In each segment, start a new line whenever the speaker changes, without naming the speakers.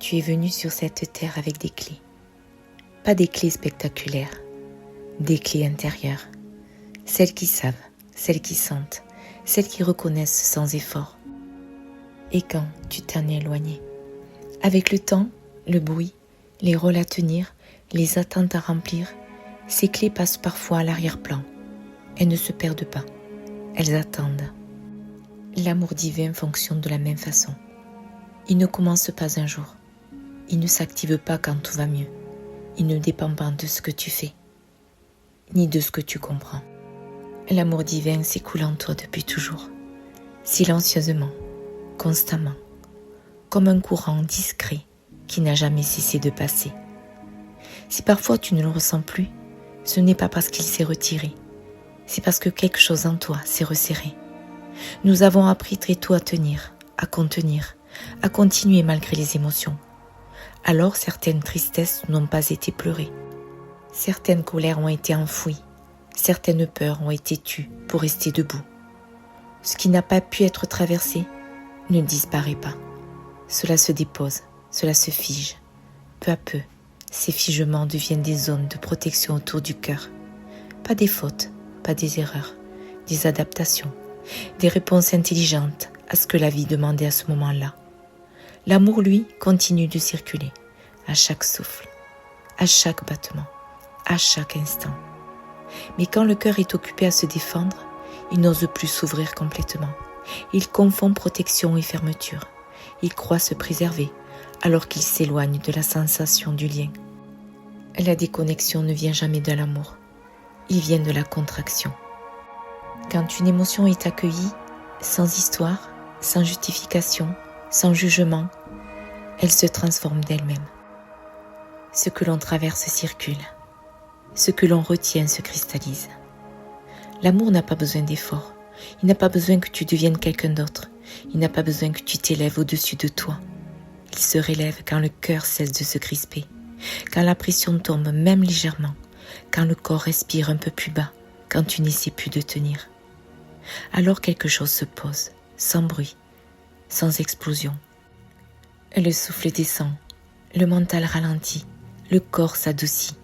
Tu es venu sur cette terre avec des clés. Pas des clés spectaculaires, des clés intérieures. Celles qui savent, celles qui sentent, celles qui reconnaissent sans effort. Et quand tu t'en es éloigné, avec le temps, le bruit, les rôles à tenir, les attentes à remplir, ces clés passent parfois à l'arrière-plan. Elles ne se perdent pas, elles attendent. L'amour divin fonctionne de la même façon. Il ne commence pas un jour. Il ne s'active pas quand tout va mieux. Il ne dépend pas de ce que tu fais, ni de ce que tu comprends. L'amour divin s'écoule en toi depuis toujours, silencieusement, constamment, comme un courant discret qui n'a jamais cessé de passer. Si parfois tu ne le ressens plus, ce n'est pas parce qu'il s'est retiré, c'est parce que quelque chose en toi s'est resserré. Nous avons appris très tôt à tenir, à contenir, à continuer malgré les émotions. Alors certaines tristesses n'ont pas été pleurées, certaines colères ont été enfouies, certaines peurs ont été tues pour rester debout. Ce qui n'a pas pu être traversé ne disparaît pas. Cela se dépose, cela se fige. Peu à peu, ces figements deviennent des zones de protection autour du cœur. Pas des fautes, pas des erreurs, des adaptations, des réponses intelligentes à ce que la vie demandait à ce moment-là. L'amour, lui, continue de circuler, à chaque souffle, à chaque battement, à chaque instant. Mais quand le cœur est occupé à se défendre, il n'ose plus s'ouvrir complètement. Il confond protection et fermeture. Il croit se préserver, alors qu'il s'éloigne de la sensation du lien. La déconnexion ne vient jamais de l'amour, il vient de la contraction. Quand une émotion est accueillie, sans histoire, sans justification, sans jugement, elle se transforme d'elle-même. Ce que l'on traverse circule, ce que l'on retient se cristallise. L'amour n'a pas besoin d'efforts, il n'a pas besoin que tu deviennes quelqu'un d'autre, il n'a pas besoin que tu t'élèves au-dessus de toi. Il se relève quand le cœur cesse de se crisper, quand la pression tombe même légèrement, quand le corps respire un peu plus bas, quand tu n'essaies plus de tenir. Alors quelque chose se pose, sans bruit, sans explosion. Le souffle descend, le mental ralentit, le corps s'adoucit.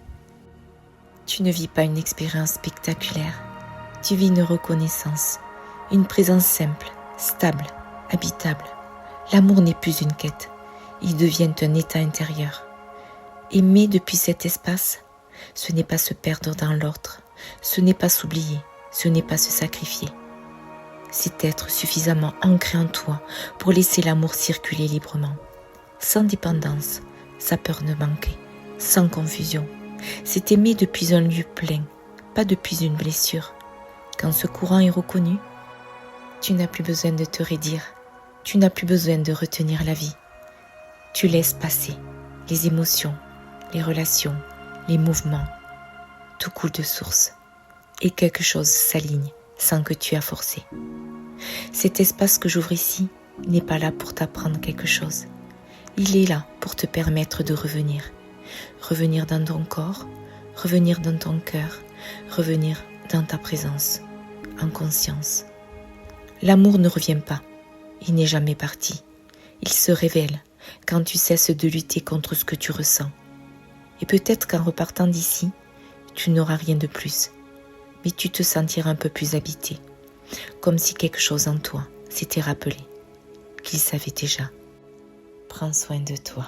Tu ne vis pas une expérience spectaculaire, tu vis une reconnaissance, une présence simple, stable, habitable. L'amour n'est plus une quête, il devient un état intérieur. Aimer depuis cet espace, ce n'est pas se perdre dans l'autre, ce n'est pas s'oublier, ce n'est pas se sacrifier. C'est être suffisamment ancré en toi pour laisser l'amour circuler librement, sans dépendance, sans peur de manquer, sans confusion. C'est aimer depuis un lieu plein, pas depuis une blessure. Quand ce courant est reconnu, tu n'as plus besoin de te raidir, tu n'as plus besoin de retenir la vie. Tu laisses passer les émotions, les relations, les mouvements. Tout coule de source et quelque chose s'aligne sans que tu aies forcé. Cet espace que j'ouvre ici n'est pas là pour t'apprendre quelque chose. Il est là pour te permettre de revenir. Revenir dans ton corps, revenir dans ton cœur, revenir dans ta présence, en conscience. L'amour ne revient pas, il n'est jamais parti. Il se révèle quand tu cesses de lutter contre ce que tu ressens. Et peut-être qu'en repartant d'ici, tu n'auras rien de plus, mais tu te sentiras un peu plus habité, comme si quelque chose en toi s'était rappelé, qu'il savait déjà. Prends soin de toi.